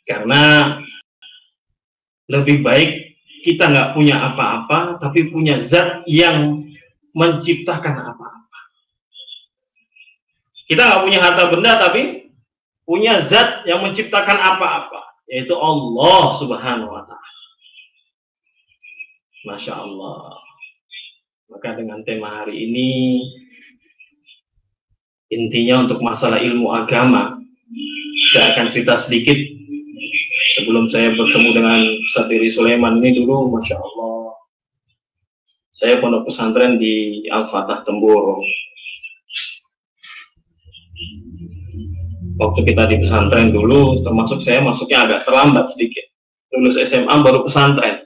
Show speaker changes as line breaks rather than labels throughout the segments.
Karena lebih baik kita nggak punya apa-apa, tapi punya zat yang menciptakan apa-apa. Kita nggak punya harta benda, tapi punya zat yang menciptakan apa-apa, yaitu Allah Subhanahu wa Ta'ala. Masya Allah. Maka dengan tema hari ini, intinya untuk masalah ilmu agama, saya akan cerita sedikit sebelum saya bertemu dengan Ustaz Iri Sulaiman ini dulu. Masya Allah, saya pondok pesantren di Al-Fatah Temboro. Waktu kita di pesantren dulu, termasuk saya masuknya agak terlambat sedikit. Lulus SMA baru pesantren.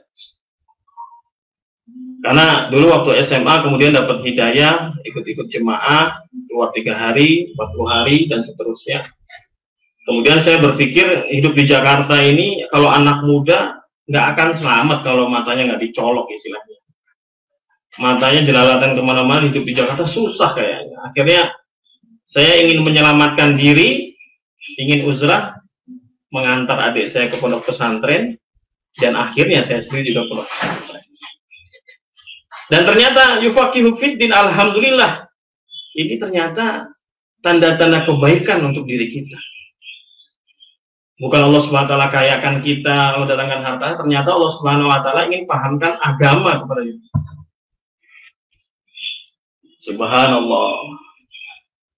Karena dulu waktu SMA kemudian dapat hidayah, ikut-ikut jemaah, keluar 3 hari, 40 hari, dan seterusnya. Kemudian saya berpikir hidup di Jakarta ini, kalau anak muda nggak akan selamat kalau matanya nggak dicolok istilahnya. Matanya jelalatan kemana-mana, hidup di Jakarta susah kayaknya. Akhirnya saya ingin menyelamatkan diri, ingin uzrah, mengantar adik saya ke pondok pesantren, dan akhirnya saya sendiri juga pondok pesantren. Dan ternyata yufaqihu fiddin, alhamdulillah, ini ternyata tanda-tanda kebaikan untuk diri kita. Bukan Allah Subhanahu wa Ta'ala kayakan kita, mendatangkan harta, ternyata Allah Subhanahu wa Ta'ala ingin pahamkan agama kepada kita. Subhanallah.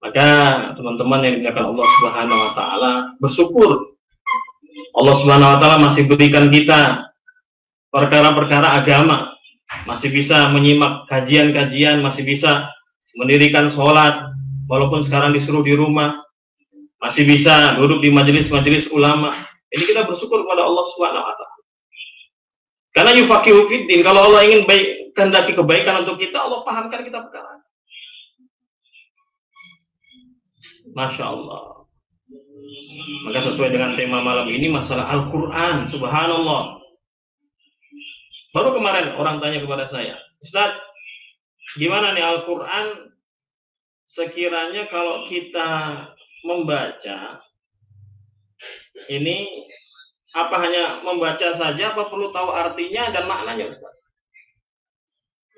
Maka teman-teman yang dimuliakan Allah Subhanahu wa Ta'ala, bersyukur Allah Subhanahu wa Ta'ala masih berikan kita perkara-perkara agama, masih bisa menyimak kajian-kajian, masih bisa mendirikan sholat walaupun sekarang disuruh di rumah, masih bisa duduk di majelis-majelis ulama. Ini kita bersyukur kepada Allah Subhanahu wa Ta'ala. Karena yufaqihu fiddin, kalau Allah ingin kehendaki kebaikan untuk kita, Allah pahamkan kita perkara. Masya Allah. Maka sesuai dengan tema malam ini, masalah Al-Quran. Subhanallah. Baru kemarin orang tanya kepada saya, Ustaz, gimana nih Al-Quran sekiranya kalau kita membaca, ini apa hanya membaca saja, apa perlu tahu artinya dan maknanya, Ustaz?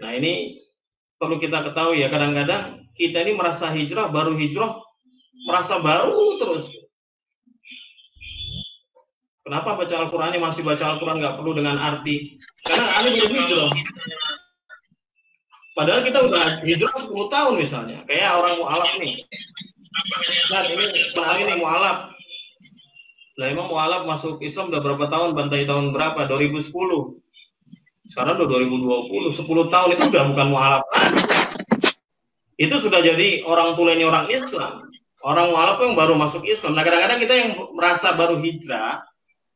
Nah, ini perlu kita ketahui ya, kadang-kadang kita ini merasa hijrah, baru hijrah, merasa baru terus. Kenapa baca Al-Quran ini masih baca Al-Quran nggak perlu dengan arti? Karena ini baru hijrah. Padahal kita udah hijrah 10 tahun misalnya. Kayak orang mu'alaf nih. Nah, ini mu'alaf. Lah emang mu'alaf masuk Islam udah berapa tahun? Bantai tahun berapa? 2010. Sekarang udah 2020. 10 tahun itu udah bukan mu'alaf lagi. Itu sudah jadi orang tulengi orang Islam. Orang mu'alaf yang baru masuk Islam. Nah, kadang-kadang kita yang merasa baru hijrah,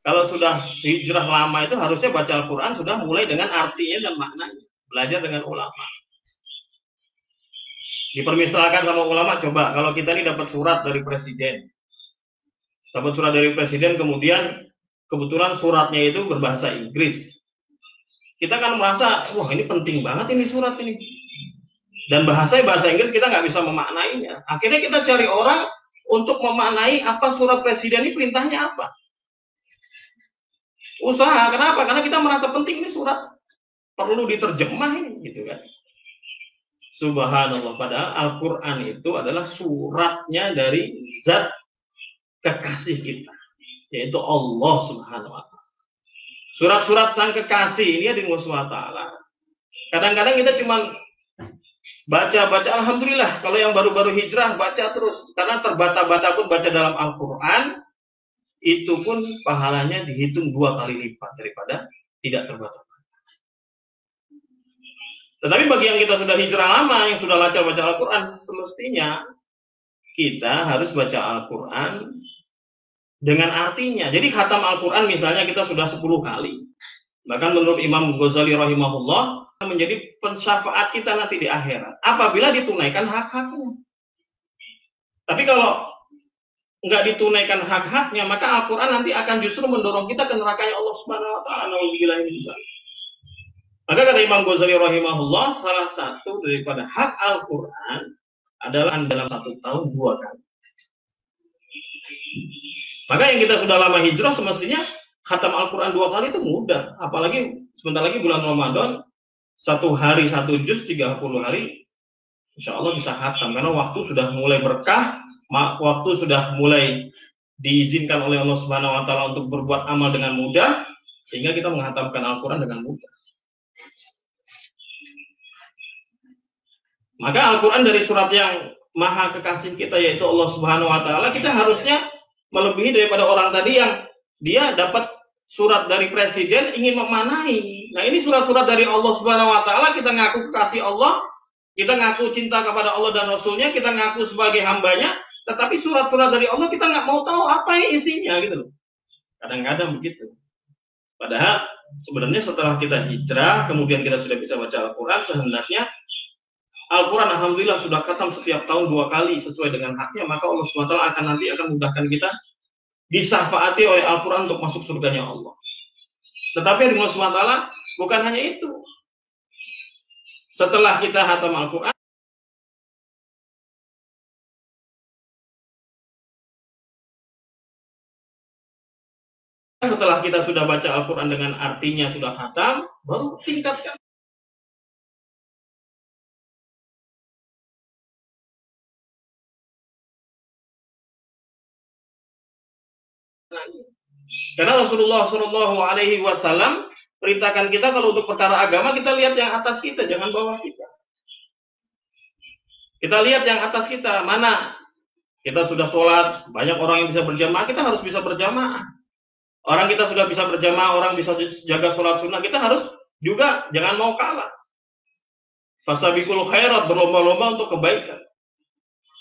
kalau sudah hijrah lama itu harusnya baca Al-Quran sudah mulai dengan artinya dan maknanya. Belajar dengan ulama. Dipermisalkan sama ulama, coba kalau kita ini dapat surat dari presiden. Dapat surat dari presiden, kemudian kebetulan suratnya itu berbahasa Inggris. Kita kan merasa, wah ini penting banget ini surat ini. Dan bahasa Inggris kita nggak bisa memaknainya. Akhirnya kita cari orang untuk memaknai apa surat presiden ini, perintahnya apa. Usaha, kenapa? Karena kita merasa penting ini surat perlu diterjemah ini, gitu kan. Subhanallah, padahal Al-Quran itu adalah suratnya dari zat kekasih kita, yaitu Allah Subhanahu wa Ta'ala. Surat-surat sang kekasih ini ada di Allah Subhanahu wa Ta'ala. Kadang-kadang kita cuma baca-baca, alhamdulillah, kalau yang baru-baru hijrah baca terus, karena terbata-bata pun baca dalam Al-Quran, itu pun pahalanya dihitung 2 kali lipat daripada tidak terbata-bata. Tetapi bagi yang kita sudah hijrah lama, yang sudah lancar baca Al-Quran, semestinya kita harus baca Al-Quran dengan artinya. Jadi khatam Al-Quran misalnya kita sudah 10 kali. Bahkan menurut Imam Ghazali rahimahullah, menjadi pensyafaat kita nanti di akhirat. Apabila ditunaikan hak-haknya. Tapi kalau nggak ditunaikan hak-haknya, maka Al-Quran nanti akan justru mendorong kita ke nerakanya Allah Subhanahu wa Ta'ala. Maka kata Imam Ghazali rahimahullah, salah satu daripada hak Al-Quran adalah dalam 1 tahun 2 kali. Maka yang kita sudah lama hijrah semestinya khatam Al-Quran 2 kali itu mudah. Apalagi sebentar lagi bulan Ramadan, 1 hari 1 juz 30 hari, insya Allah bisa khatam. Karena waktu sudah mulai berkah, waktu sudah mulai diizinkan oleh Allah Subhanahu Wa Taala untuk berbuat amal dengan mudah, sehingga kita menghatamkan Al-Quran dengan mudah. Maka Al-Quran dari surat yang maha kekasih kita yaitu Allah Subhanahu Wa Taala, kita harusnya melebihi daripada orang tadi yang dia dapat surat dari presiden ingin memanai. Nah, ini surat-surat dari Allah Subhanahu Wa Taala, kita ngaku kekasih Allah, kita ngaku cinta kepada Allah dan Rasulnya, kita ngaku sebagai hambanya, tetapi surat-surat dari Allah kita nggak mau tahu apa yang isinya gitu loh. Kadang-kadang begitu. Padahal sebenarnya setelah kita hijrah, kemudian kita sudah bisa baca Al-Quran, sebenarnya Al-Quran alhamdulillah sudah khatam setiap tahun 2 kali sesuai dengan haknya, maka Allah SWT akan mudahkan kita disyafaati oleh Al-Quran untuk masuk surganya Allah. Tetapi Allah SWT bukan hanya itu. Setelah kita khatam Al-Quran, setelah kita sudah baca Al-Quran dengan artinya sudah khatam, baru tingkatkan. Karena Rasulullah Shallallahu Alaihi Wasallam perintahkan kita kalau untuk perkara agama kita lihat yang atas kita, jangan bawah kita. Kita lihat yang atas kita, mana kita sudah sholat, banyak orang yang bisa berjamaah, kita harus bisa berjamaah. Orang kita sudah bisa berjamaah, orang bisa jaga sholat sunnah, kita harus juga jangan mau kalah. Fasabiqul khairat, berlomba-lomba untuk kebaikan.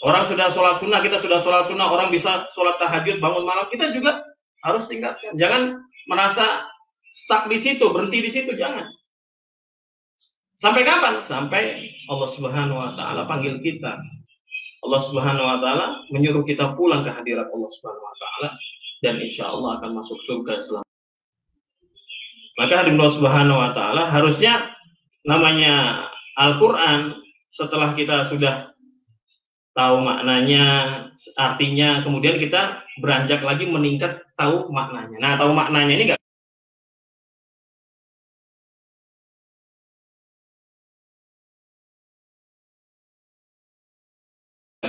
Orang sudah sholat sunnah, kita sudah sholat sunnah, orang bisa sholat tahajud, bangun malam, kita juga harus tingkatkan. Jangan merasa stuck di situ, berhenti di situ, jangan. Sampai kapan? Sampai Allah Subhanahu Wa Taala panggil kita. Allah Subhanahu Wa Taala menyuruh kita pulang ke hadirat Allah Subhanahu Wa Taala, dan insya Allah akan masuk surga selamanya. Maka hadirat Allah Subhanahu Wa Taala harusnya namanya Al-Quran setelah kita sudah tahu maknanya, artinya, kemudian kita beranjak lagi meningkat tahu maknanya. Nah, tahu maknanya ini nggak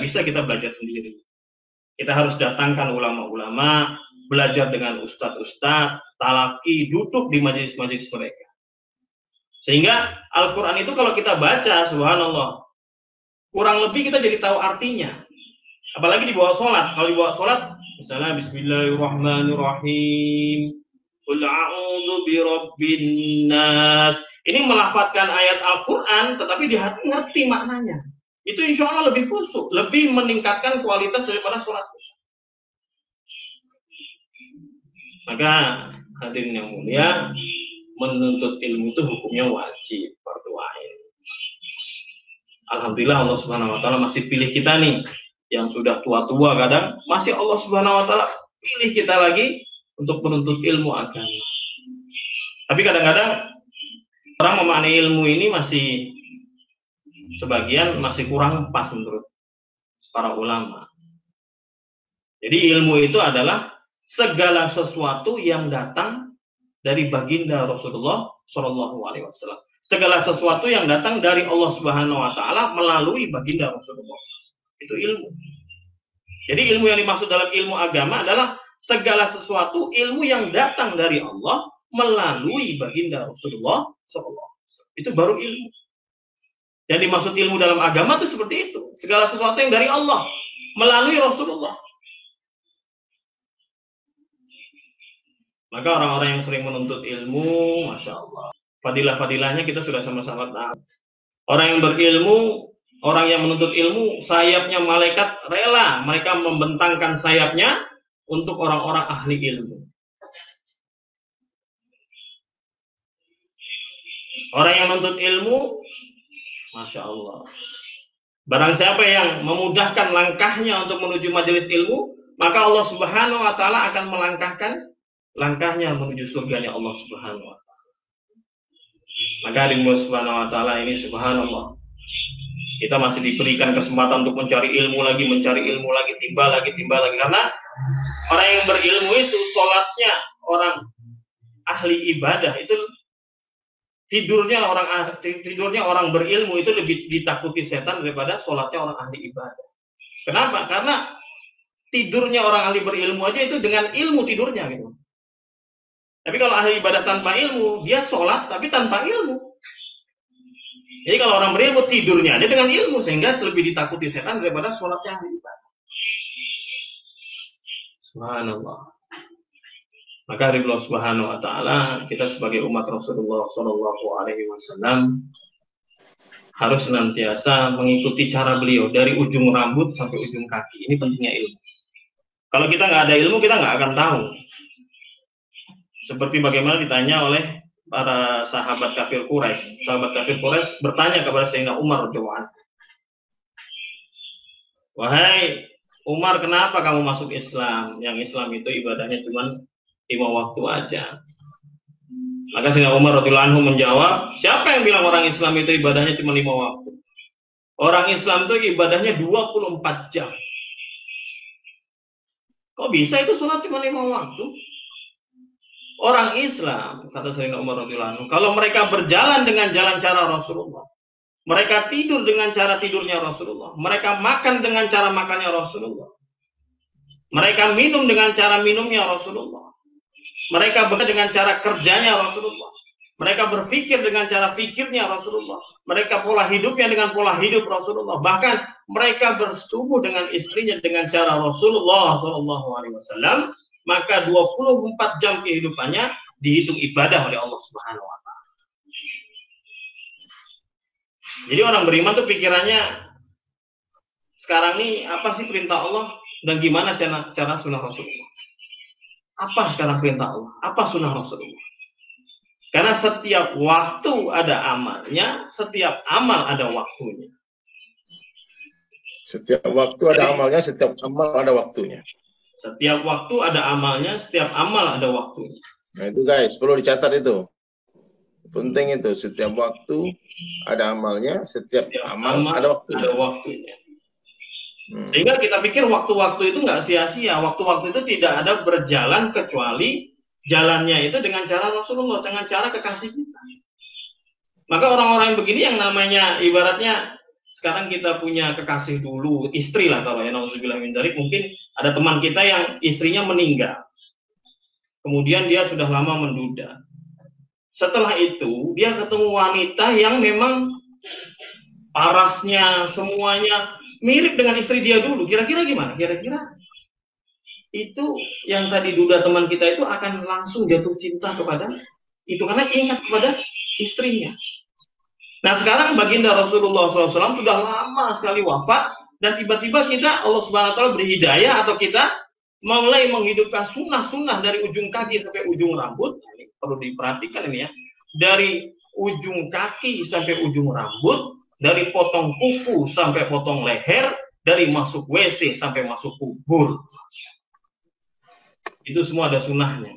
bisa kita belajar sendiri. Kita harus datangkan ulama-ulama, belajar dengan ustadz-ustadz, talaki, duduk di majelis-majelis mereka. Sehingga Al-Quran itu kalau kita baca, subhanallah, kurang lebih kita jadi tahu artinya. Apalagi di bawah sholat. Kalau di bawah sholat, misalnya Bismillahirrahmanirrahim. Qul a'udzu birabbin nas. Ini melafadzkan ayat Al-Quran, tetapi di hati ngerti maknanya. Itu insya Allah lebih khusyuk, lebih meningkatkan kualitas daripada sholat. Maka hadirin yang mulia, menuntut ilmu itu hukumnya wajib, fardu ain. Alhamdulillah Allah Subhanahu Wa Taala masih pilih kita nih, yang sudah tua-tua kadang, masih Allah Subhanahu Wa Taala pilih kita lagi untuk menuntut ilmu agama. Tapi kadang-kadang orang memaknai ilmu ini masih sebagian masih kurang pas menurut para ulama. Jadi ilmu itu adalah segala sesuatu yang datang dari baginda Rasulullah Shallallahu Alaihi Wasallam. Segala sesuatu yang datang dari Allah Subhanahu Wa Taala melalui baginda Rasulullah. Itu ilmu. Jadi ilmu yang dimaksud dalam ilmu agama adalah segala sesuatu ilmu yang datang dari Allah melalui baginda Rasulullah SAW. Itu baru ilmu. Yang dimaksud ilmu dalam agama itu seperti itu. Segala sesuatu yang dari Allah melalui Rasulullah. Maka orang-orang yang sering menuntut ilmu, Masya Allah, fadilah-fadilahnya kita sudah sama-sama tahu. Orang yang berilmu, orang yang menuntut ilmu, sayapnya malaikat rela mereka membentangkan sayapnya untuk orang-orang ahli ilmu. Orang yang menuntut ilmu, Masya Allah, barang siapa yang memudahkan langkahnya untuk menuju majelis ilmu, maka Allah Subhanahu Wa Taala akan melangkahkan langkahnya menuju surganya Allah Subhanahu Wa Taala. Maka Allah Subhanahu Wa Taala ini subhanallah, kita masih diberikan kesempatan untuk mencari ilmu lagi, timba lagi, karena Orang yang berilmu itu sholatnya orang ahli ibadah itu tidurnya orang berilmu itu lebih ditakuti setan daripada sholatnya orang ahli ibadah. Kenapa? Karena tidurnya orang ahli berilmu aja itu dengan ilmu tidurnya gitu. Tapi kalau ahli ibadah tanpa ilmu, dia sholat tapi tanpa ilmu. Jadi kalau orang berilmu tidurnya aja dengan ilmu sehingga lebih ditakuti setan daripada sholatnya ahli ibadah. Subhanallah. Maka dari Allah Subhanahu wa taala, kita sebagai umat Rasulullah sallallahu alaihi wasallam harus senantiasa mengikuti cara beliau dari ujung rambut sampai ujung kaki. Ini pentingnya ilmu. Kalau kita nggak ada ilmu, kita nggak akan tahu. Seperti bagaimana ditanya oleh para sahabat kafir Quraisy. Sahabat kafir Quraisy bertanya kepada Sayyidina Umar radhiyallahu anhu, "Wahai Umar, kenapa kamu masuk Islam? Yang Islam itu ibadahnya cuma 5 waktu aja." Maka Sayyidina Umar radhiyallahu anhu menjawab, "Siapa yang bilang orang Islam itu ibadahnya cuma 5 waktu? Orang Islam itu ibadahnya 24 jam. Kok bisa itu sholat cuma 5 waktu? Orang Islam," kata Sayyidina Umar radhiyallahu anhu, "kalau mereka berjalan dengan jalan cara Rasulullah, mereka tidur dengan cara tidurnya Rasulullah, mereka makan dengan cara makannya Rasulullah, mereka minum dengan cara minumnya Rasulullah, mereka bekerja dengan cara kerjanya Rasulullah, mereka berpikir dengan cara pikirnya Rasulullah, mereka pola hidupnya dengan pola hidup Rasulullah, bahkan mereka bersetubuh dengan istrinya dengan cara Rasulullah SAW, maka 24 jam kehidupannya dihitung ibadah oleh Allah Subhanahu wa taala." Jadi orang beriman tuh pikirannya sekarang nih apa sih perintah Allah dan gimana cara sunnah Rasulullah? Apa sekarang perintah Allah? Apa sunnah Rasulullah? Karena setiap waktu ada amalnya, setiap amal ada waktunya.
Setiap waktu ada amalnya, setiap amal ada waktunya.
Setiap waktu ada amalnya, setiap amal ada waktunya.
Nah itu guys, perlu dicatat itu. Penting itu, setiap waktu ada amalnya, setiap amal ada waktunya.
Sehingga kita pikir waktu-waktu itu nggak sia-sia. Waktu-waktu itu tidak ada berjalan kecuali jalannya itu dengan cara Rasulullah, dengan cara kekasih kita. Maka orang-orang yang begini yang namanya ibaratnya sekarang kita punya kekasih dulu, istri lah kalau ya, nauzubillah min dzalik, mungkin ada teman kita yang istrinya meninggal. Kemudian dia sudah lama menduda. Setelah itu dia ketemu wanita yang memang parasnya semuanya mirip dengan istri dia dulu. Kira-kira gimana? Kira-kira itu yang tadi duda teman kita itu akan langsung jatuh cinta kepada itu karena ingat kepada istrinya. Nah sekarang baginda Rasulullah SAW sudah lama sekali wafat dan tiba-tiba kita Allah Subhanahu Wa Taala beri hidayah atau kita mulai menghidupkan sunnah-sunnah dari ujung kaki sampai ujung rambut. Ini perlu diperhatikan ini ya, dari ujung kaki sampai ujung rambut, dari potong kuku sampai potong leher, dari masuk WC sampai masuk kubur. Itu semua ada sunnahnya.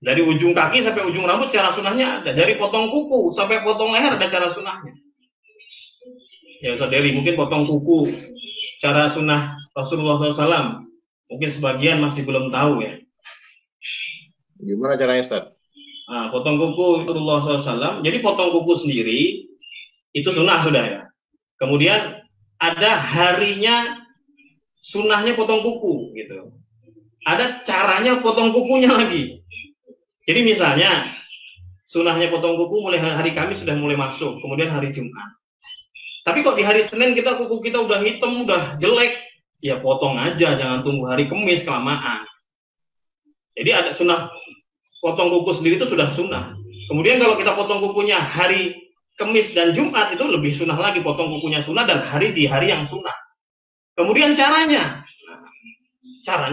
Dari ujung kaki sampai ujung rambut cara sunnahnya ada. Dari potong kuku sampai potong leher ada cara sunnahnya. Ya saudari, mungkin potong kuku cara sunnah Rasulullah SAW mungkin sebagian masih belum tahu ya.
Gimana caranya Ustaz?
Nah, potong kuku Rasulullah SAW. Jadi potong kuku sendiri itu sunnah sudah ya. Kemudian ada harinya sunnahnya potong kuku gitu. Ada caranya potong kukunya lagi. Jadi misalnya sunnahnya potong kuku mulai hari Kamis sudah mulai masuk, kemudian hari Jumat. Tapi kok di hari Senin kita kuku kita udah hitam, udah jelek, ya potong aja, jangan tunggu hari Kamis kelamaan. Jadi ada sunnah potong kuku sendiri itu sudah sunnah. Kemudian kalau kita potong kukunya hari Kamis dan Jumat itu lebih sunnah lagi, potong kukunya sunnah dan di hari yang sunnah. Kemudian caranya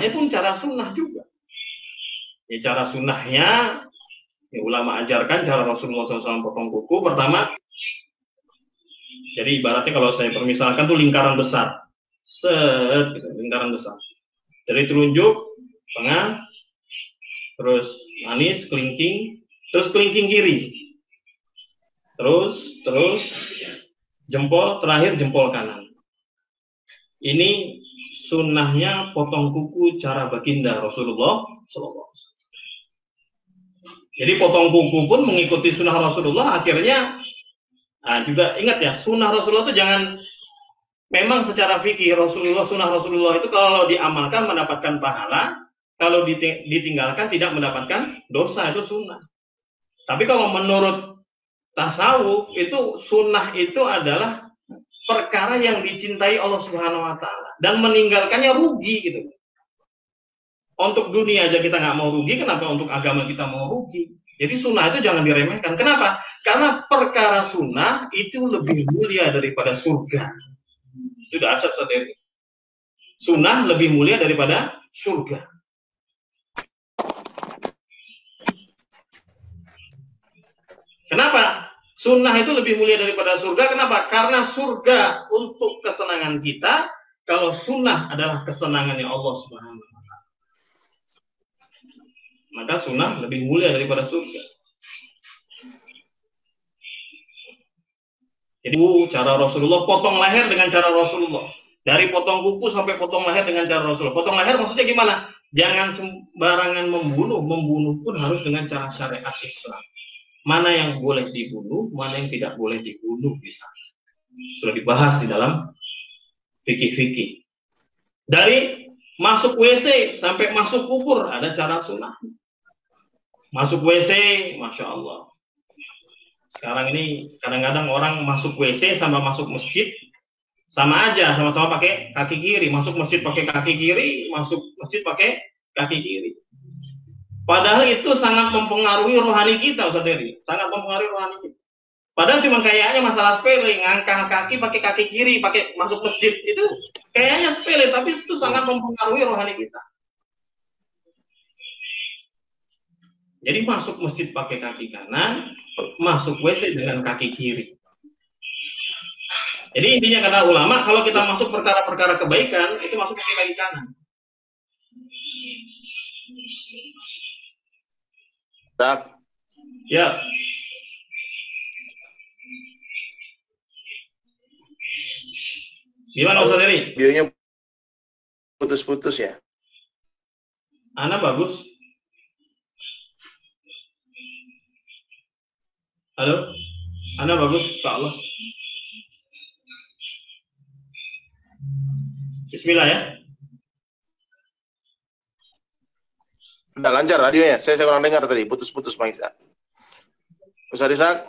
pun cara sunnah juga. Ya, cara sunnahnya, ya, ulama ajarkan cara Rasulullah SAW potong kuku. Pertama, jadi ibaratnya kalau saya permisalkan tuh lingkaran besar, lingkaran besar. Dari telunjuk, tengah, terus manis, kelingking, terus kelingking kiri, terus jempol, terakhir jempol kanan. Ini sunnahnya potong kuku cara baginda Rasulullah SAW. Jadi potong kuku pun mengikuti sunnah Rasulullah. Akhirnya juga ingat ya, sunnah Rasulullah itu jangan, memang secara fikih Rasulullah, sunnah Rasulullah itu kalau diamalkan mendapatkan pahala, kalau ditinggalkan tidak mendapatkan dosa, itu sunnah. Tapi kalau menurut tasawuf itu sunnah itu adalah perkara yang dicintai Allah Subhanahu Wa Taala dan meninggalkannya rugi gitu. Untuk dunia aja kita nggak mau rugi, kenapa untuk agama kita mau rugi? Jadi sunnah itu jangan diremehkan. Kenapa? Karena perkara sunnah itu lebih mulia daripada surga. Sudah asap sendiri. Sunnah lebih mulia daripada surga. Kenapa? Sunnah itu lebih mulia daripada surga. Kenapa? Karena surga untuk kesenangan kita, kalau sunnah adalah kesenangannya Allah Subhanahu Wa Taala. Maka sunnah lebih mulia daripada surga. Jadi cara Rasulullah, potong leher dengan cara Rasulullah. Dari potong kuku sampai potong leher dengan cara Rasulullah. Potong leher maksudnya gimana? Jangan sembarangan membunuh. Membunuh pun harus dengan cara syariat Islam. Mana yang boleh dibunuh, mana yang tidak boleh dibunuh bisa. Sudah dibahas di dalam fikih-fikih. Dari masuk WC sampai masuk kubur ada cara sunnah. Masuk WC, Masya Allah. Sekarang ini kadang-kadang orang masuk WC sama masuk masjid sama aja, sama-sama pakai kaki kiri. Masuk masjid pakai kaki kiri, masuk masjid pakai kaki kiri. Padahal itu sangat mempengaruhi rohani kita, Ustaz Heri. Sangat mempengaruhi rohani kita. Padahal cuma kayaknya masalah sepele, ngangkang kaki pakai kaki kiri, pakai masuk masjid itu kayaknya sepele, tapi itu sangat mempengaruhi rohani kita. Jadi masuk masjid pakai kaki kanan, masuk WC dengan kaki kiri. Jadi intinya kata ulama, kalau kita masuk perkara-perkara kebaikan, itu masuk pakai kaki kanan.
Tak.
Ya. Gimana Ustaz Heri?
Videonya putus-putus ya?
Ana bagus. Halo? Ana bagus, insyaallah. Bismillah ya.
Udah lancar radionya. Saya kurang dengar tadi, putus-putus Bang Ishak. Ustaz Ishak?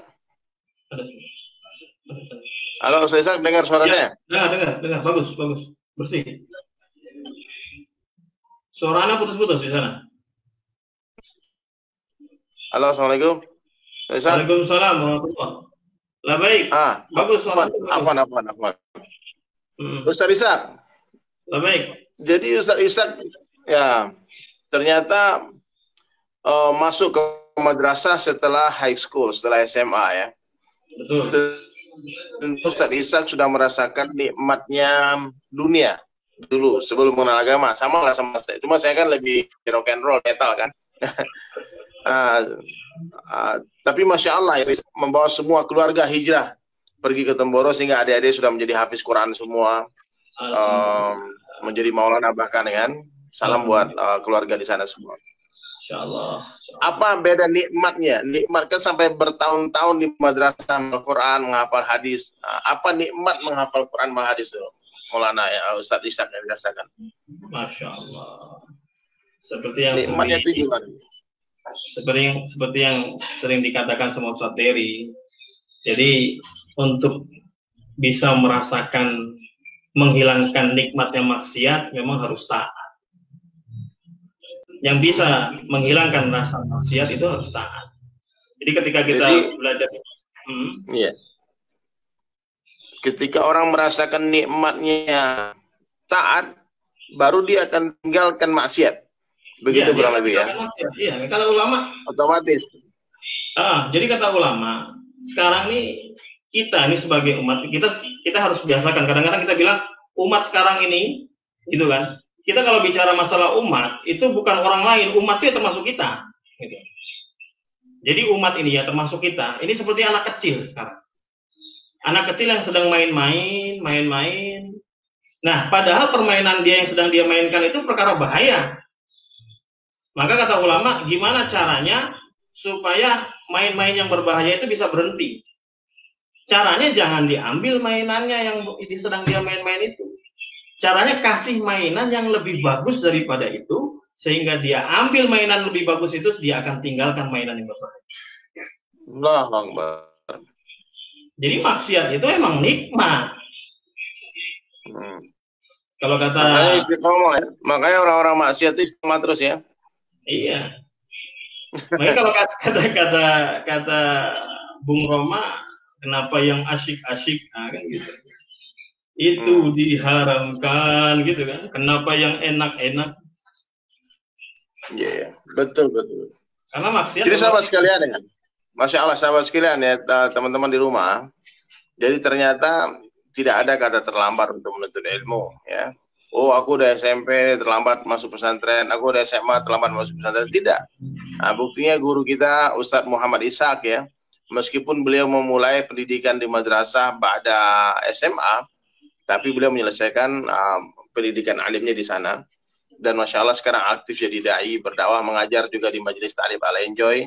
Halo Ustaz Ishak, dengar suaranya?
Ya, dengar. Bagus. Bersih. Suara Ana putus-putus di sana.
Halo, Assalamualaikum.
Waalaikumsalam warahmatullahi. Lah baik. Bagus suara.
Afwan. Ustaz Ishak.
Lah baik.
Jadi Ustaz Ishak ya ternyata masuk ke madrasah setelah high school, setelah SMA ya.
Betul.
Ustaz Ishak sudah merasakan nikmatnya dunia dulu sebelum mengenal agama. Sama lah sama saya. Cuma saya kan lebih rock and roll, metal kan. Tapi Masya Allah ya, membawa semua keluarga hijrah pergi ke Temboro sehingga adik-adik sudah menjadi hafiz Quran semua, menjadi maulana bahkan kan. Salam buat keluarga di sana semua.
Insyaallah.
Apa beda nikmatnya? Nikmat kan sampai bertahun-tahun di madrasah Al-Quran, menghafal hadis. Apa nikmat menghafal Quran dan hadis itu? Maulana ya Ustaz Ishak yang dirasakan.
Masya Allah. Seperti yang
nikmatnya itu gimana?
Seperti yang sering dikatakan sama Ustaz Heri. Jadi untuk bisa merasakan menghilangkan nikmatnya maksiat memang harus taat. Yang bisa menghilangkan rasa maksiat itu harus taat. Jadi ketika kita belajar,
iya. Ketika orang merasakan nikmatnya taat, baru dia akan tinggalkan maksiat. Begitu kurang lebih ya.
Iya, kata ulama
otomatis.
Jadi kata ulama, sekarang nih kita ini sebagai umat, kita harus biasakan. Kadang-kadang kita bilang umat sekarang ini, gitu kan. Kita kalau bicara masalah umat, itu bukan orang lain, umat itu termasuk kita. Gitu. Jadi umat ini ya termasuk kita. Ini seperti anak kecil sekarang. Anak kecil yang sedang main-main, Nah, padahal permainan dia yang sedang dia mainkan itu perkara bahaya. Maka kata ulama, gimana caranya supaya main-main yang berbahaya itu bisa berhenti? Caranya jangan diambil mainannya yang sedang dia main-main itu. Caranya kasih mainan yang lebih bagus daripada itu, sehingga dia ambil mainan lebih bagus itu, dia akan tinggalkan mainan yang berbahaya.
Allah Akbar.
Jadi maksiat itu emang nikmat. Kalau kata
makanya istiqomah ya. Makanya orang-orang maksiat itu istiqomah terus ya.
Iya. Makanya kalau kata Bung Roma, kenapa yang asyik-asyik, kan gitu. Itu diharamkan gitu kan. Kenapa yang enak-enak?
Iya, betul.
Karena maksiat.
Jadi sahabat sekalian ya. Masya Allah sahabat sekalian ya, teman-teman di rumah. Jadi ternyata tidak ada kata terlambat untuk menuntut ilmu ya. Oh, aku udah SMP terlambat masuk pesantren, aku udah SMA terlambat masuk pesantren. Tidak. Nah, buktinya guru kita Ustadz Muhammad Ishaq ya, meskipun beliau memulai pendidikan di madrasah pada SMA, tapi beliau menyelesaikan pendidikan alimnya di sana. Dan Masya Allah sekarang aktif jadi da'i, berdakwah, mengajar juga di Majelis Ta'lim Al-Enjoy.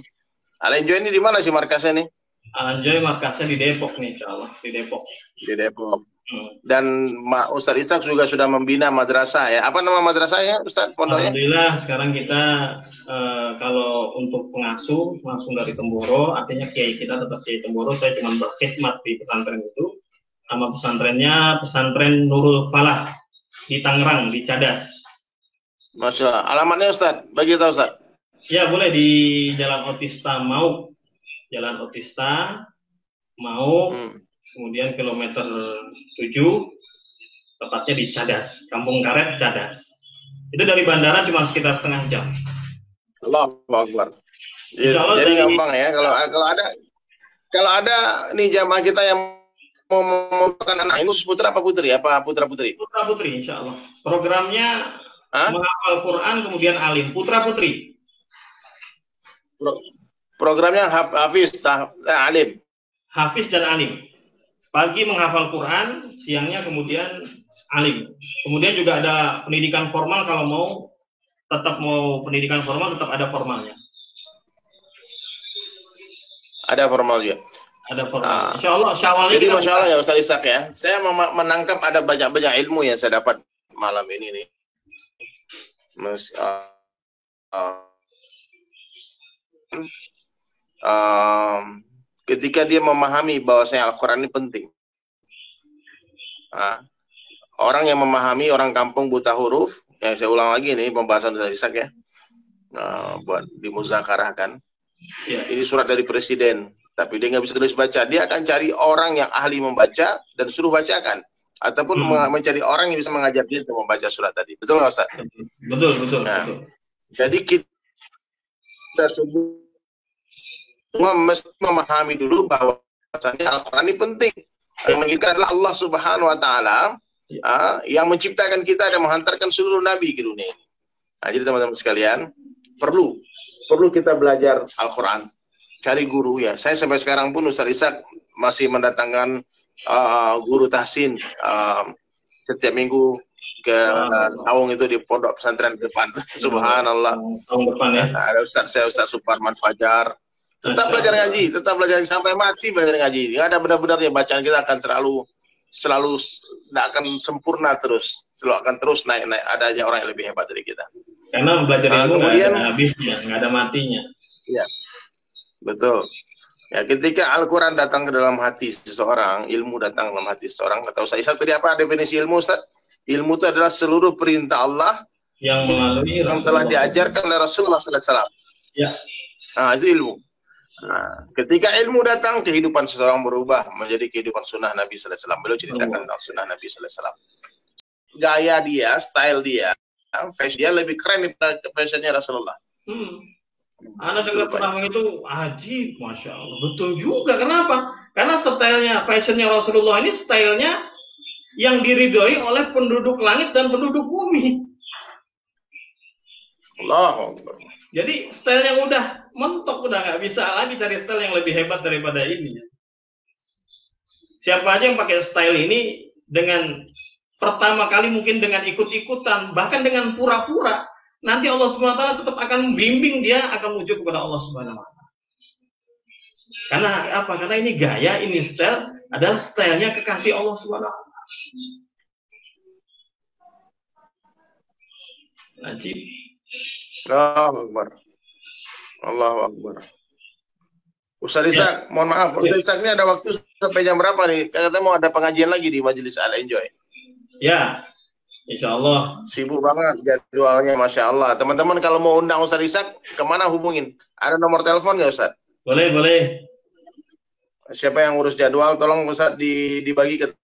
Al-Enjoy ini di mana sih markasnya nih?
Al-Enjoy markasnya di Depok nih, insya Allah. Di Depok.
Dan Ustadz Ishaq juga sudah membina madrasah ya. Apa nama madrasahnya Ustadz pondoknya?
Alhamdulillah sekarang kita kalau untuk pengasuh langsung dari Temboro, artinya kiai kita tetap kiai Temboro. Saya cuma berkhidmat di pesantren itu. Nama pesantrennya Pesantren Nurul Falah di Tangerang, di Cadas.
Masya Allah. Alamatnya Ustadz, bagi tahu Ustadz.
Ya boleh di Jalan Otista Mau, Jalan Otista Mau. Kemudian kilometer 7, tepatnya di Cadas, Kampung Karet, Cadas. Itu dari bandara cuma sekitar setengah jam.
Allahu Akbar. Jadi gampang ya. Kalau ada nih jamaah kita yang mau membutuhkan anak itu putra apa putri? Apa putra putri?
Putra putri, insya Allah. Programnya menghafal Quran kemudian alim. Putra putri.
Programnya hafiz, alim.
Hafiz dan alim. Pagi menghafal Quran, siangnya kemudian alim. Kemudian juga ada pendidikan formal, kalau mau pendidikan formal tetap ada formalnya. Ada formal juga. Ada formal. Insya Allah Syawal ini.
Jadi Masya Allah ya Ustaz Ishaq ya. Saya menangkap ada banyak ilmu yang saya dapat malam ini nih. Ketika dia memahami bahwasanya Al-Quran ini penting. Orang yang memahami, orang kampung buta huruf, yang saya ulang lagi nih pembahasan Ustaz Ishaq ya, buat dimuzakarahkan. Ini surat dari presiden, tapi dia nggak bisa tulis baca. Dia akan cari orang yang ahli membaca dan suruh bacakan, ataupun mencari orang yang bisa mengajar dia untuk membaca surat tadi. Betul nggak Ustaz?
Betul.
Jadi kita semua mesti memahami dulu bahwa Al-Quran ini penting. Yang menginginkan adalah Allah Subhanahu Wa Taala yang menciptakan kita dan menghantarkan seluruh nabi ke dunia ini. Jadi teman-teman sekalian, perlu kita belajar Al-Quran, cari guru ya. Saya sampai sekarang pun Ustaz Ishaq masih mendatangkan guru tahsin setiap minggu ke Saung itu di pondok pesantren depan. Subhanallah. Saung depan ya. Ada Ustaz Suparman Fajar. Tetap belajar ngaji, sampai mati belajar ngaji. Nggak ada benar-benarnya bacaan kita akan selalu tidak akan sempurna terus, selalu akan terus naik. Ada aja orang yang lebih hebat dari kita.
Karena belajar ilmu nggak ada habisnya, nggak ada matinya.
Iya, betul. Ya, ketika Al-Quran datang ke dalam hati seseorang, ilmu datang ke dalam hati seseorang. Kata Ustaz Ishaq tadi apa definisi ilmu, Ustaz? Ilmu itu adalah seluruh perintah Allah yang telah diajarkan oleh Rasulullah SAW.
Ya.
Itu ilmu. Ketika ilmu datang, kehidupan seseorang berubah menjadi kehidupan sunnah Nabi Sallallahu Alaihi Wasallam. Beliau ceritakan tentang sunnah Nabi Sallallahu Alaihi Wasallam. Gaya dia, style dia, fashion dia lebih keren daripada fashionnya Rasulullah.
Anak dengar pertama itu ajib, Masya Allah. Betul juga. Kenapa? Karena stylenya, fashionnya Rasulullah ini stylenya yang diridhoi oleh penduduk langit dan penduduk bumi.
Allah.
Jadi style yang udah mentok, udah nggak bisa lagi cari style yang lebih hebat daripada ini. Siapa aja yang pakai style ini dengan pertama kali mungkin dengan ikut-ikutan, bahkan dengan pura-pura, nanti Allah Subhanahu wa taala tetap akan membimbing dia akan menuju kepada Allah Subhanahu wa taala. Karena apa? Karena ini gaya, ini style adalah stylenya kekasih Allah Subhanahu wa taala. Najib.
Allahu Akbar. Allahu Akbar. Ustaz Ishak, mohon maaf, Ustaz Ishak ini ada waktu sampai jam berapa nih? Katanya mau ada pengajian lagi di Majelis Al Enjoy.
Ya, insya Allah.
Sibuk banget jadwalnya, Masya Allah. Teman-teman kalau mau undang Ustaz Ishak, kemana hubungin? Ada nomor telepon nggak Ustaz?
Boleh, boleh.
Siapa yang urus jadwal, tolong Ustaz dibagi ke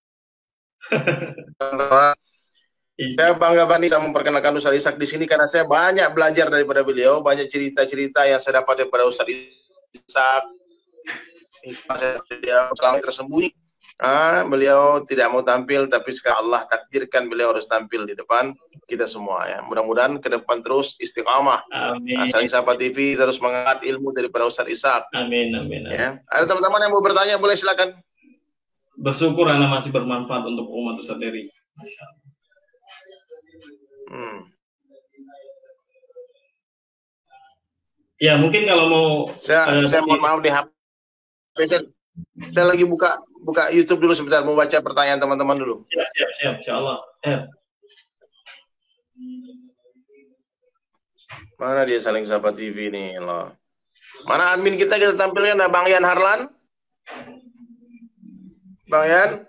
teman-teman. Saya bangga banget bisa memperkenalkan Ustaz Ishak di sini karena saya banyak belajar daripada beliau, banyak cerita-cerita yang saya dapat daripada Ustaz Ishak. Beliau selama tersembunyi. Beliau tidak mau tampil, tapi sekarang Allah takdirkan beliau harus tampil di depan kita semua ya. Mudah-mudahan ke depan terus istiqamah. Saling Sapa TV terus mengangkat ilmu daripada Ustaz Ishak.
Amin, amin, amin.
Ya. Ada teman-teman yang mau bertanya, boleh silakan.
Bersyukur anak masih bermanfaat untuk umat Ustaz Dery. Ya mungkin kalau mau
saya mohon maaf di HP saya lagi buka YouTube dulu sebentar, mau baca pertanyaan teman-teman dulu.
Siap, insyaallah.
Mana dia Saling Sapa TV nih loh. Mana admin kita tampilkan, ada Bang Yan Harlan. Bang Yan.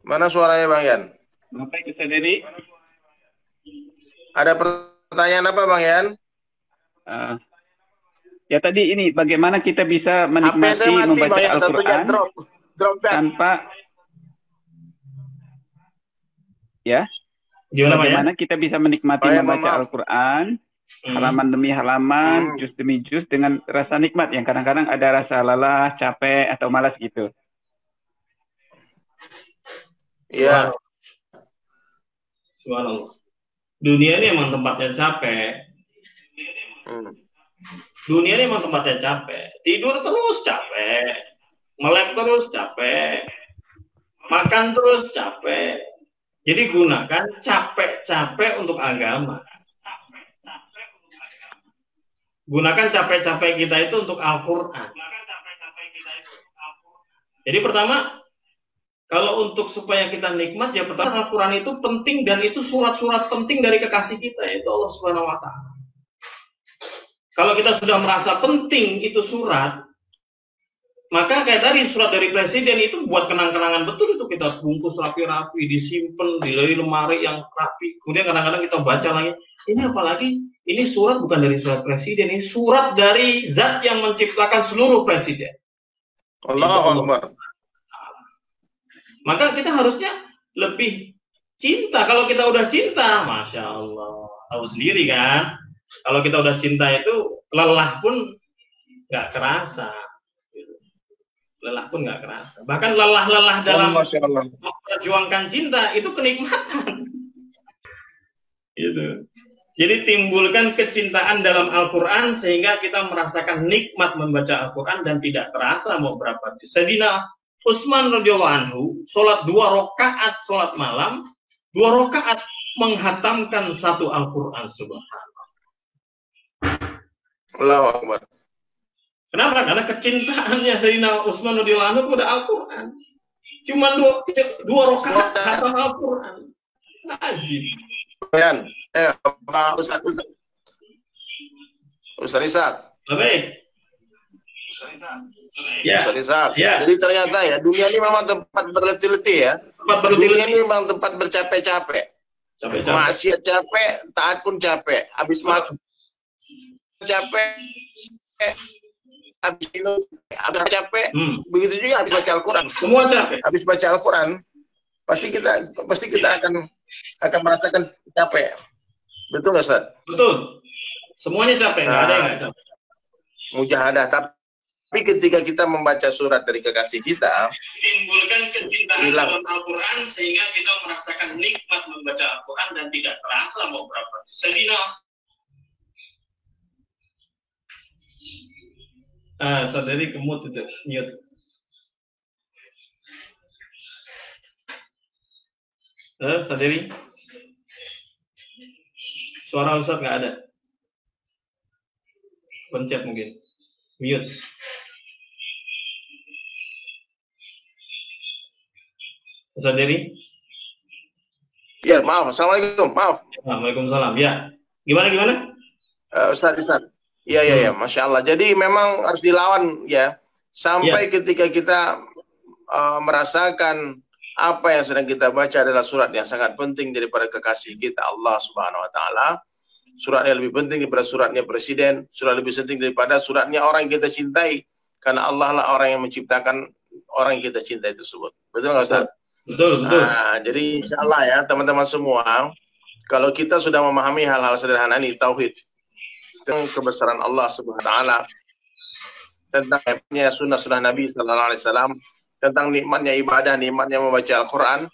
Mana suaranya Bang Yan?
Bapak Ustaz Dery.
Ada pertanyaan apa Bang Yan?
Ya tadi ini bagaimana kita bisa menikmati membaca Al-Quran tanpa ya? Bagaimana kita bisa menikmati membaca Al-Quran halaman demi halaman, juz demi juz dengan rasa nikmat yang kadang-kadang ada rasa lelah, capek atau malas gitu.
Iya.
Subhanallah. Dunia ini emang tempatnya capek. Dunia ini emang tempatnya capek. Tidur terus capek. Melek terus capek. Makan terus capek. Jadi gunakan capek-capek untuk agama. Gunakan capek-capek kita itu untuk Al-Quran. Jadi pertama, kalau untuk supaya kita nikmat, ya pertama Al-Quran itu penting dan itu surat-surat penting dari kekasih kita, yaitu Allah Subhanahu wa taala. Kalau kita sudah merasa penting itu surat, maka kayak tadi surat dari presiden itu buat kenang-kenangan betul, itu kita bungkus rapi-rapi, disimpan di lemari yang rapi. Kemudian kadang-kadang kita baca lagi. Ini apalagi ini surat bukan dari surat presiden, ini surat dari Zat yang menciptakan seluruh presiden.
Allahu Akbar.
Maka kita harusnya lebih cinta. Kalau kita udah cinta, Masya Allah, tahu sendiri kan. Kalau kita udah cinta itu lelah pun nggak kerasa. Lelah pun nggak kerasa. Bahkan lelah-lelah dalam memperjuangkan cinta itu kenikmatan. Gitu. Jadi timbulkan kecintaan dalam Al-Quran sehingga kita merasakan nikmat membaca Al-Quran dan tidak terasa mau berapa. Sayyidina Utsman radhiyallahu anhu sholat 2 rakaat sholat malam, 2 rakaat menghatamkan 1 Al-Quran. Subhanallah.
Allahu Akbar.
Kenapa? Karena kecintaannya Sayyidina Utsman radhiyallahu anhu kepada Al-Quran. Cuma 2 rakaat khatam Al-Quran. Ajib.
Yan, Ustaz Ishak.
Baik. Ya.
Ustaz Ishak.
Ya.
Jadi ternyata ya dunia ini memang tempat berletih-letih ya. Dunia ini memang tempat bercapek-capek. Maksiat capek, taat pun capek. Habis makan capek, habis minum agak capek. Begitu juga habis baca Al-Quran.
Semua capek.
Habis baca Al-Quran, pasti kita akan merasakan capek. Betul nggak, Ustaz?
Betul. Semuanya capek, nggak ada yang nggak capek.
Mujahadah. Tapi ketika kita membaca surat dari kekasih kita,
timbulkan kecintaan dalam Al-Quran sehingga kita merasakan nikmat membaca Al-Quran dan tidak terasa mau berapa. Sayyidina saudari kemut itu mute. Saderi? Suara Ustaz nggak ada. Pencet mungkin. Mute. Saderi?
Ya, maaf. Assalamualaikum. Maaf.
Waalaikumsalam. Ya. Gimana?
Ustaz. Iya. Masya Allah. Jadi memang harus dilawan ya. Sampai ketika kita merasakan apa yang sedang kita baca adalah surat yang sangat penting daripada kekasih kita Allah Subhanahu wa taala. Suratnya lebih penting daripada suratnya presiden, surat lebih penting daripada suratnya orang yang kita cintai, karena Allah lah orang yang menciptakan orang yang kita cintai tersebut. Betul nggak Ustaz?
Betul.
Nah, jadi insya Allah ya teman-teman semua, kalau kita sudah memahami hal-hal sederhana ini, tauhid, tentang kebesaran Allah Subhanahu wa taala, tentang sunnah Nabi Sallallahu Alaihi Wasallam, tentang nikmatnya ibadah, nikmatnya membaca Al-Quran,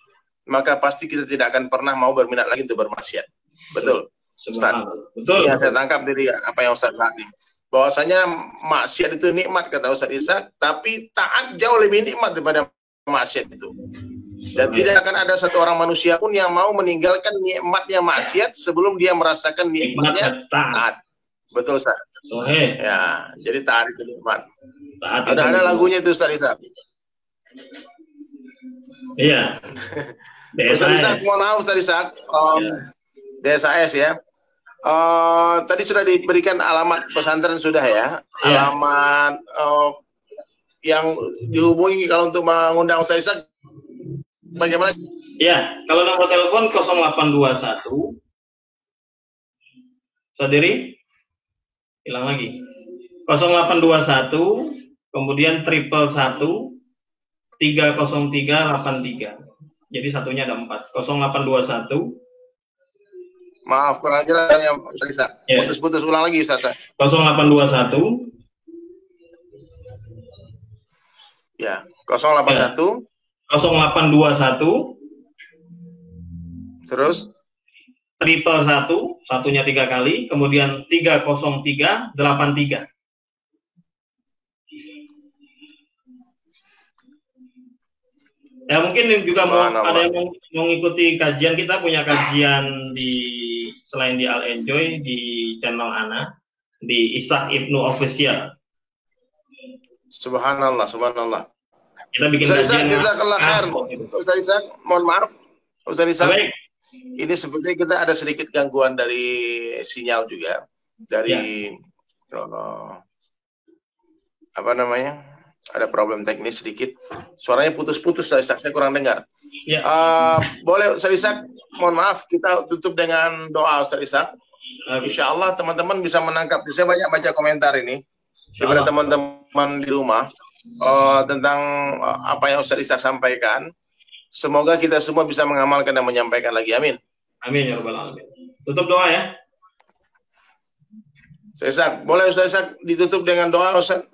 maka pasti kita tidak akan pernah mau berminat lagi untuk bermaksiat. Betul, Ustaz.
Betul.
Yang saya tangkap dari apa yang Ustaz tadi, bahwasanya maksiat itu nikmat kata Ustaz Ishak, tapi taat jauh lebih nikmat daripada maksiat itu. Dan tidak akan ada satu orang manusia pun yang mau meninggalkan nikmatnya maksiat sebelum dia merasakan nikmatnya taat. Betul Ustaz. Ya, jadi taat itu nikmat. Ada lagunya itu Ustaz Ishak.
Iya.
Ustaz Ishak, mohon maaf Ustaz Ishak. DSAS ya. Tadi sudah diberikan alamat pesantren sudah ya. Alamat yang dihubungi kalau untuk mengundang Ustaz Ishak bagaimana?
Iya, kalau nomor telepon 0821. Saderi? Hilang lagi. 0821 kemudian 111 30383. Jadi satunya ada 4. 0821.
Maaf kurang jelas ya Ustaz. Putus-putus ulang lagi Ustaz.
0821.
Ya, 081.
0821.
Terus
111, satunya 3 kali, kemudian 30383. Ya mungkin juga ada yang mau mengikuti kajian, kita punya kajian selain di Al Enjoy di channel Ana di Ishak Ibnu Official.
Subhanallah.
Kita bikin kajian.
Ustaz Ishak, mohon maaf. Ustaz Ishak, ini sepertinya kita ada sedikit gangguan dari sinyal juga dari apa namanya? Ada problem teknis sedikit. Suaranya putus-putus, saya kurang dengar.
Ya.
Boleh Ustaz Ishak, mohon maaf, kita tutup dengan doa Ustaz Ishak. Insya Allah teman-teman bisa menangkap. Saya banyak baca komentar ini daripada teman-teman di rumah tentang apa yang Ustaz Ishak sampaikan. Semoga kita semua bisa mengamalkan dan menyampaikan lagi. Amin.
Amin ya rabbal alamin. Tutup doa ya.
Ustaz Ishak, boleh Ustaz Ishak ditutup dengan doa Ustaz?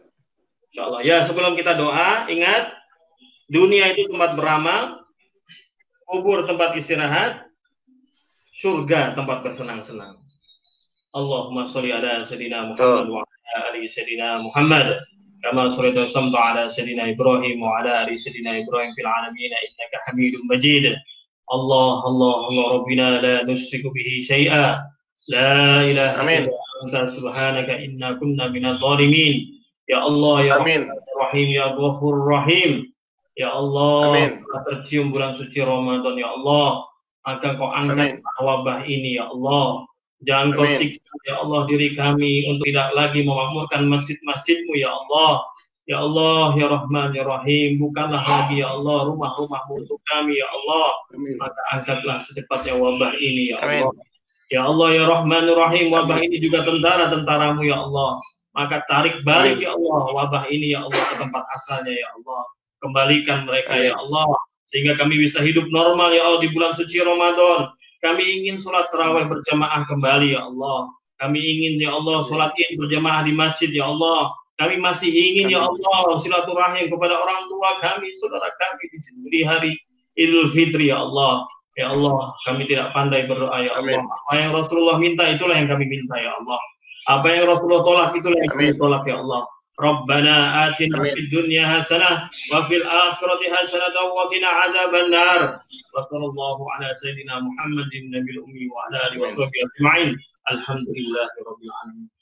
Insyaallah. Ya, sebelum kita doa, ingat dunia itu tempat beramal, kubur tempat istirahat, surga tempat bersenang-senang. Allahumma sholli ala sayyidina Muhammad wa ala ali sayyidina Muhammad. Kama shallaita wa sallamta ala sayyidina Ibrahim wa ala ali sayyidina Ibrahim fil alamin innaka Hamidum Majid. Allah Rabbina la nusyriku bihi syai'a. La ilaha illa anta subhanaka inna kunna minadh dhalimin. Ya Allah, ya Rahim, ya Ghafur Rahim. Ya Allah, tercium bulan suci Ramadan, ya Allah. Agar kau angkat wabah ini, ya Allah. Jangan kau siksa, ya Allah, diri kami untuk tidak lagi memakmurkan masjid-masjidmu, ya Allah. Ya Allah, ya Rahman, ya Rahim. Bukanlah lagi, ya Allah, rumah-rumahmu untuk kami, ya Allah. Maka angkatlah secepatnya wabah ini, ya Allah. Ya Allah, ya Rahman, ya Rahim. Wabah ini juga tentara-tentaramu, ya Allah. Maka tarik balik ya Allah wabah ini ya Allah ke tempat asalnya ya Allah. Kembalikan mereka ya Allah sehingga kami bisa hidup normal ya Allah di bulan suci Ramadan. Kami ingin sholat tarawih berjamaah kembali ya Allah. Kami ingin ya Allah sholat id berjamaah di masjid ya Allah. Kami masih ingin ya Allah silaturahim kepada orang tua kami, saudara kami di hari Idul Fitri ya Allah. Ya Allah, kami tidak pandai berdoa ya Allah. Apa yang Rasulullah minta itulah yang kami minta ya Allah. Apa yang Rasulullah tolak itulah yang kami tolak ya Allah. Rabbana atina fid dunya hasanah wa fil akhirati hasanah wa qina adzabannar. Wa sallallahu ala sayyidina Muhammadin nabiyil ummi wa ala alihi wa sahbihi ajma'in. Alhamdulillahirabbil alamin.